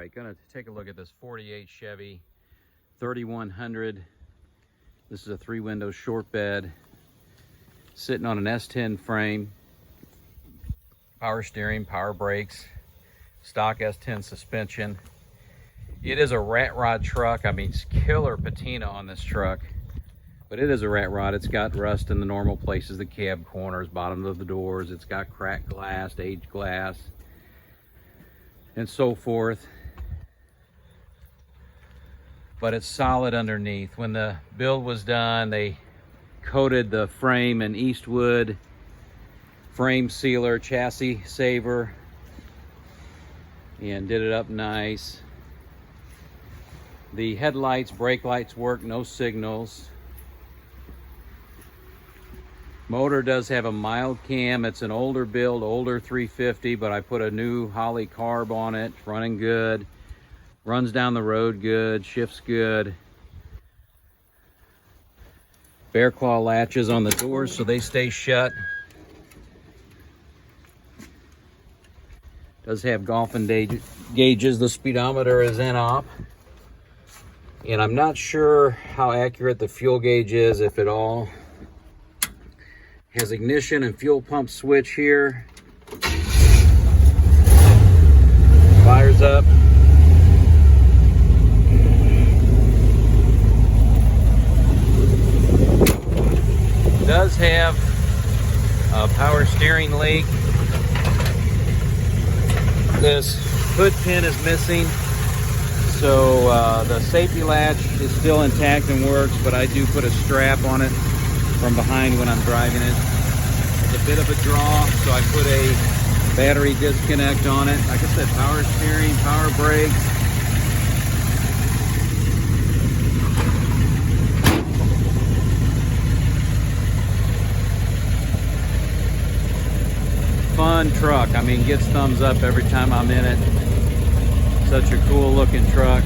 right, gonna take a look at this 48 Chevy 3100. This is a 3-window short bed sitting on an S10 frame, power steering, power brakes, stock S10 suspension. It is a Ratrod truck. I mean, it's killer patina on this truck, but it is a Ratrod. It's got rust in the normal places, the cab corners, bottom of the doors. It's got cracked glass, aged glass, and so forth. But it's solid underneath. When the build was done, they coated the frame in Eastwood frame sealer, chassis saver, and did it up nice. The headlights, brake lights work, no signals. Motor does have a mild cam. It's an older build, older 350, but I put a new Holly Carb on it. It's running good. Runs down the road good, shifts good. Bear claw latches on the doors so they stay shut. Does have Dolphin gauges. The speedometer is in op. And I'm not sure how accurate the fuel gauge is, if at all. Has ignition and fuel pump switch here. Fires up. Does have a power steering leak. This hood pin is missing, so the safety latch is still intact and works, but I do put a strap on it from behind when I'm driving it. It's a bit of a draw, so I put a battery disconnect on it. Like I said, power steering, power brakes. Fun truck. I mean, gets thumbs up every time I'm in it. Such a cool looking truck.